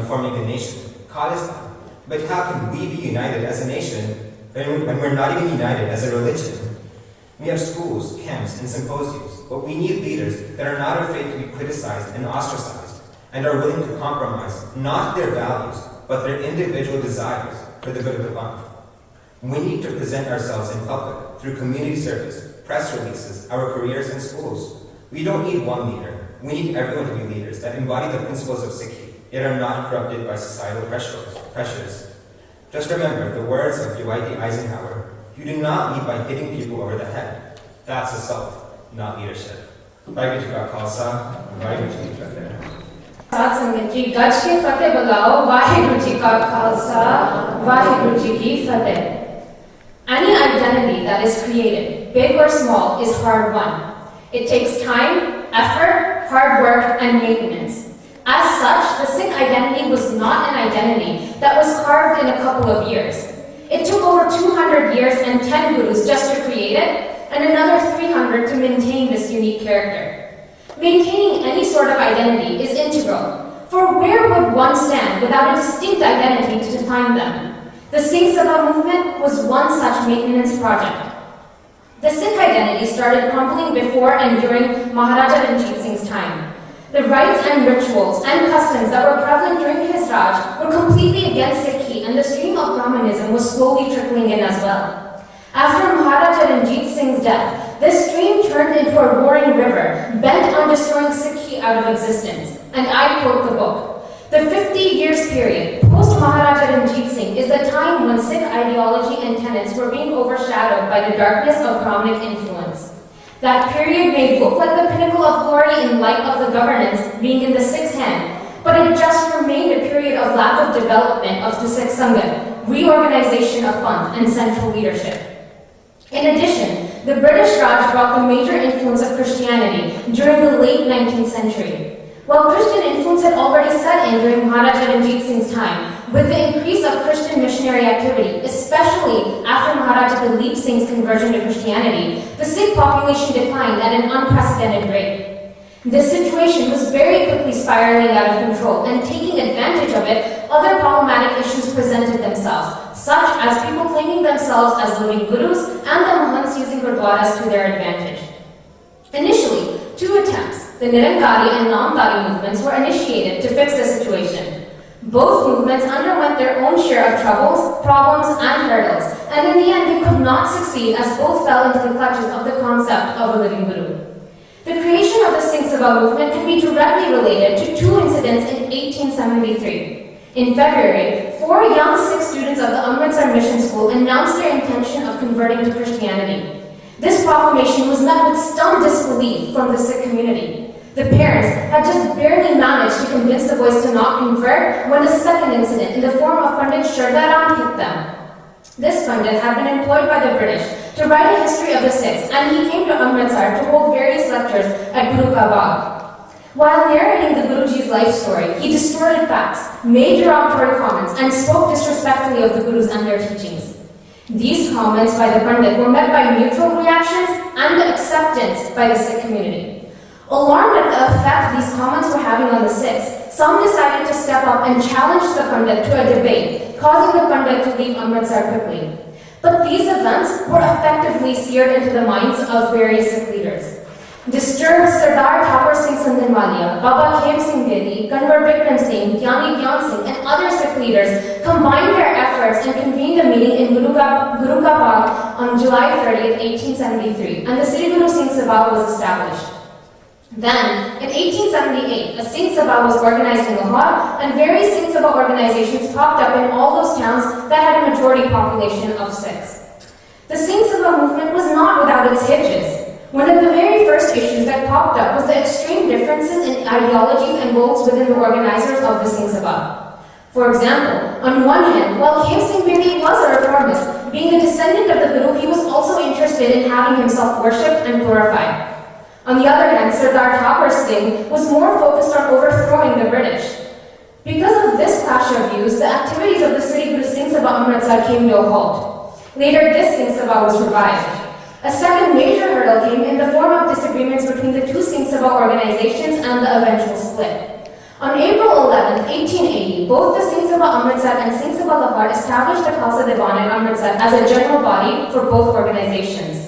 forming a nation, Khalistan. But how can we be united as a nation when we're not even united as a religion? We have schools, camps, and symposiums, but we need leaders that are not afraid to be criticized and ostracized, and are willing to compromise not their values, but their individual desires for the good of the Bangla. We need to present ourselves in public through community service, press releases, our careers, and schools. We don't need one leader. We need everyone to be leaders that embody the principles of Sikhi, yet are not corrupted by societal pressures. Just remember the words of Dwight D. Eisenhower: you do not lead by hitting people over the head. That's assault, not leadership. Vaheguru Ji Ka Khalsa, Vaheguru Ji Ki Fateh. साथ संगत जी गज के फतेह बुलाओ, वाहिगुरु जी का खालसा, वाहिगुरु जी की फतेह. Any identity that is created, big or small, is hard won. It takes time, effort, hard work, and maintenance. As such, the Sikh identity was not an identity that was carved in a couple of years. It took over 200 years and 10 gurus just to create it, and another 300 to maintain this unique character. Maintaining any sort of identity is integral, for where would one stand without a distinct identity to define them? The Sikh Sabha movement was one such maintenance project. The Sikh identity started crumbling before and during Maharaja Ranjit Singh's time. The rites and rituals and customs that were prevalent during his Raj were completely against Sikhi, and the stream of Brahmanism was slowly trickling in as well. After Maharaja Ranjit Singh's death, this stream turned into a roaring river, bent on destroying Sikhi out of existence. And I quote the book: the 50 years period post-Maharaja Ranjit Singh is the time when Sikh ideology and tenets were being overshadowed by the darkness of Brahminic influence. That period may look like the pinnacle of glory in light of the governance being in the Sikhs' hand, but it just remained a period of lack of development of the Sikh Sangat, reorganization of funds, and central leadership. In addition, the British Raj brought the major influence of Christianity during the late 19th century. While Christian influence had already set in during Maharaja Ranjit Singh's time, with the increase of Christian missionary activity, especially after Maharaja Dalip Singh's conversion to Christianity, the Sikh population declined at an unprecedented rate. This situation was very quickly spiraling out of control, and taking advantage of it, other problematic issues presented themselves, such as people claiming themselves as living gurus and the Mahants using gurdwaras to their advantage. Initially, 2 attempts, the Nirankari and Namdari movements, were initiated to fix the situation. Both movements underwent their own share of troubles, problems, and hurdles, and in the end they could not succeed as both fell into the clutches of the concept of a living guru. The creation of the Sikh Sabha movement can be directly related to 2 incidents in 1873. In February, 4 young Sikh students of the Amritsar Mission School announced their intention of converting to Christianity. This proclamation was met with stunned disbelief from the Sikh community. The parents had just barely managed to convince the boys to not convert when a second incident in the form of Pandit Shardaram hit them. This Pandit had been employed by the British to write a history of the Sikhs, and he came to Amritsar to hold various lectures at Guru Ka Bagh. While narrating the Guruji's life story, he distorted facts, made derogatory comments, and spoke disrespectfully of the Gurus and their teachings. These comments by the Pandit were met by mutual reactions and acceptance by the Sikh community. Alarmed at the effect these comments were having on the Sikhs, some decided to step up and challenge the Pandit to a debate, causing the Pandit to leave Amritsar quickly. But these events were effectively seared into the minds of various Sikh leaders. Disturbed Sardar Thakur Singh Sandhanwalia, Baba Khem Singh Bedi, Kanwar Bikram Singh, Gyani Gyan Singh, and other Sikh leaders combined their efforts and convened a meeting in Guru Ka Bagh on July 30th, 1873, and the Sri Guru Singh Sabha was established. Then, in 1878, a Sikh Sabha was organized in Lahore, and various Sikh Sabha organizations popped up in all those towns that had a majority population of Sikhs. The Sikh Sabha movement was not without its hitches. One of the very first issues that popped up was the extreme differences in ideologies and goals within the organizers of the Sikh Sabha. For example, on one hand, while Khem Singh Bedi was a reformist, being a descendant of the Guru, he was also interested in having himself worshipped and glorified. On the other hand, Sardar Thakur Singh was more focused on overthrowing the British. Because of this clash of views, the activities of the Sri Guru Singh Sabha Amritsar came to a halt. Later, this Sikh Sabha was revived. A second major hurdle came in the form of disagreements between the 2 Sikh Sabha organizations and the eventual split. On April 11, 1880, both the Sikh Sabha Amritsar and Sikh Sabha Lahore established the Khalsa Diwan in Amritsar as a general body for both organizations.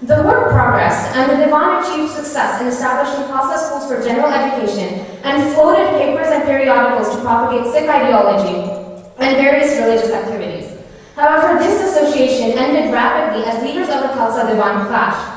The work progressed, and the Diwan achieved success in establishing Khalsa schools for general education and floated papers and periodicals to propagate Sikh ideology and various religious activities. However, this association ended rapidly as leaders of the Khalsa Diwan clashed.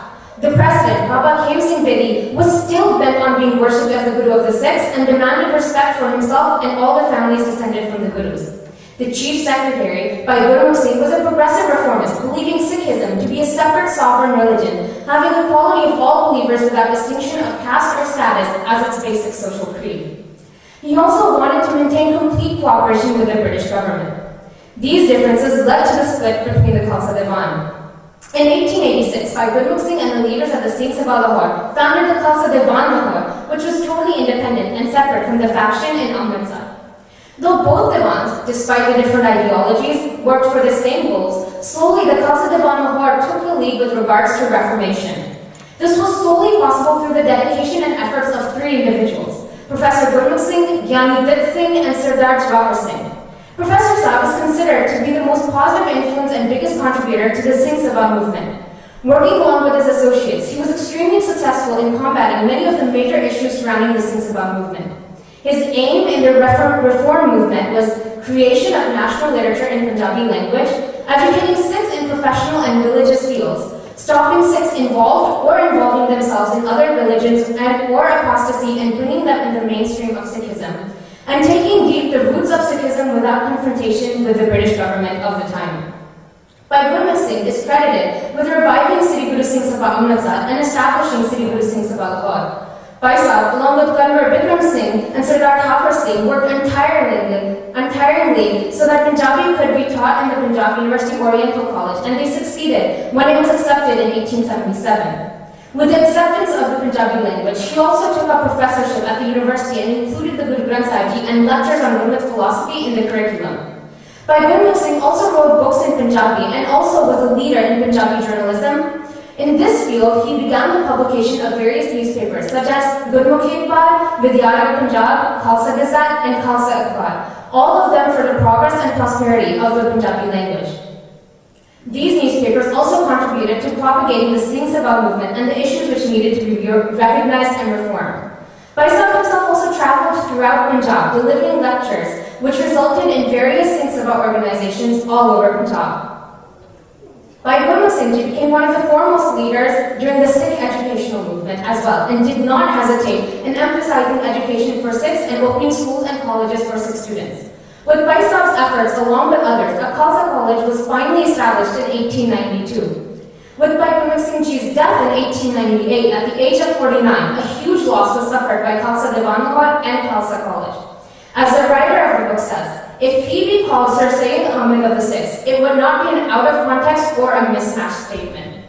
The president, Baba Khem Singh Bedi, was still bent on being worshipped as the Guru of the Sikhs and demanded respect for himself and all the families descended from the Gurus. The chief secretary, Bhai Gurmukh Singh, was a progressive reformist, believing Sikhism to be a separate sovereign religion, having the quality of all believers without distinction of caste or status as its basic social creed. He also wanted to maintain complete cooperation with the British government. These differences led to the split between the Khalsa Diwan. In 1886, Bhai Gurmukh Singh and the leaders of the Sikh Sabha Lahore founded the Khalsa Diwan Lahore, which was totally independent and separate from the faction in Amritsar. Though both Diwans, despite the different ideologies, worked for the same goals, slowly the Khalsa Diwan Lahore took the lead with regards to reformation. This was solely possible through the dedication and efforts of three individuals: Professor Gurmukh Singh, Gyani Dit Singh, and Sardar Jawahar Singh. Professor Saab is considered to be the most positive influence and biggest contributor to the Sikh Sabha movement. Working along with his associates, he was extremely successful in combating many of the major issues surrounding the Sikh Sabha movement. His aim in the reform movement was creation of national literature in Punjabi language, educating Sikhs in professional and religious fields, stopping Sikhs involved or involving themselves in other religions and or apostasy and bringing them in the mainstream of Sikhism, and taking deep the roots of Sikhism without confrontation with the British government of the time. Bhai Gurmukh Singh is credited with reviving Sri Guru Singh Sabha Amritsar and establishing Sri Guru Singh Sabha Lahore. Bhai Sahib, along with Kanwar Bikram Singh and Sardar Thapar Singh, worked entirely so that Punjabi could be taught in the Punjab University Oriental College, and they succeeded when it was accepted in 1877. With the acceptance of the Punjabi language, he also took up professorship at the university and included the Guru Granth Sahib Ji and lectures on Gurmat philosophy in the curriculum. Bhai Gurmukh Singh also wrote books in Punjabi and also was a leader in Punjabi journalism. In this field, he began the publication of various newspapers such as Gurmukhi Akhbar, Vidyarth Punjab, Khalsa Gazette, and Khalsa Akhbar, all of them for the progress and prosperity of the Punjabi language. These newspapers also contributed to propagating the Sikh Sabha movement and the issues which needed to be recognized and reformed. Bhai Sahib himself also traveled throughout Punjab, delivering lectures, which resulted in various Sikh Sabha organizations all over Punjab. Bhai Gurmukh Singh Ji became one of the foremost leaders during the Sikh educational movement as well, and did not hesitate in emphasizing education for Sikhs and opening schools and colleges for Sikh students. With Bhai Sahib's efforts, along with others, a Khalsa college was finally established in 1892. With Bhai Gurmukh Singh Ji's death in 1898, at the age of 49, a huge loss was suffered by Khalsa Diwan Lahore and Khalsa College. As the writer of the book says, if he be called Sir Sayyid Ahmed of the Sikhs, it would not be an out-of-context or a mismatched statement.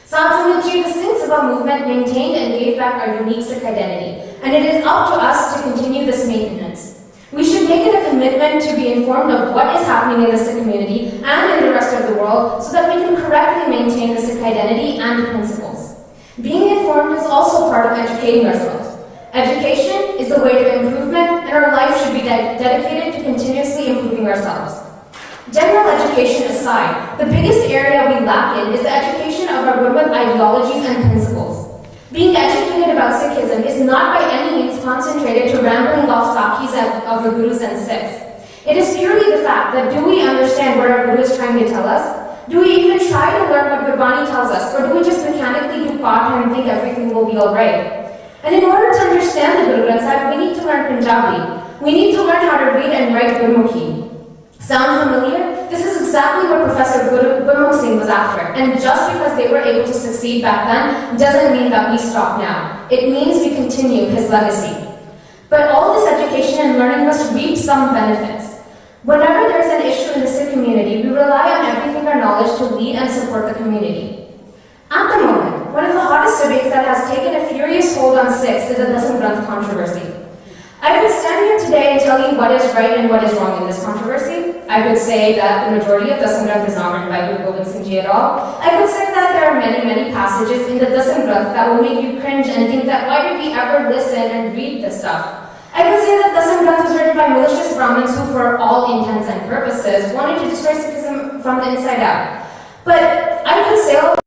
Samsung Ji, the Sikh Sabha movement maintained and gave back our unique Sikh identity, and it is up to us to continue this maintenance. We should make it a commitment to be informed of what is happening in the Sikh community and in the rest of the world so that we can correctly maintain the Sikh identity and principles. Being informed is also part of educating ourselves. Education is the way to improvement, and our life should be dedicated to continuously improving ourselves. General education aside, the biggest area we lack in is the education of our Gurmat ideologies and principles. Being educated about Sikhism is not by any means concentrated to rambling off sakis of the Gurus and Sikhs. It is purely the fact that do we understand what our Guru is trying to tell us? Do we even try to learn what Gurbani tells us, or do we just mechanically do path and think everything will be alright? And in order to understand the Guru Granth Sahib, we need to learn Punjabi. We need to learn how to read and write Gurmukhi. Sound familiar? This is exactly what Professor Gurmukh Singh was after, and just because they were able to succeed back then doesn't mean that we stop now. It means we continue his legacy. But all this education and learning must reap some benefits. Whenever there is an issue in the Sikh community, we rely on everything our knowledge to lead and support the community. At the moment, one of the hottest debates that has taken a furious hold on Sikhs is the Dasam Granth controversy. I could stand here today and tell you what is right and what is wrong in this controversy. I could say that the majority of Dasam Granth is not written by Guru Gobind Singh Ji at all. I could say that there are many passages in the Dasam Granth that will make you cringe and think that why did we ever listen and read this stuff? I could say that Dasam Granth was written by malicious for all intents and purposes, wanted to destroy Sikhism from the inside out. But I could say all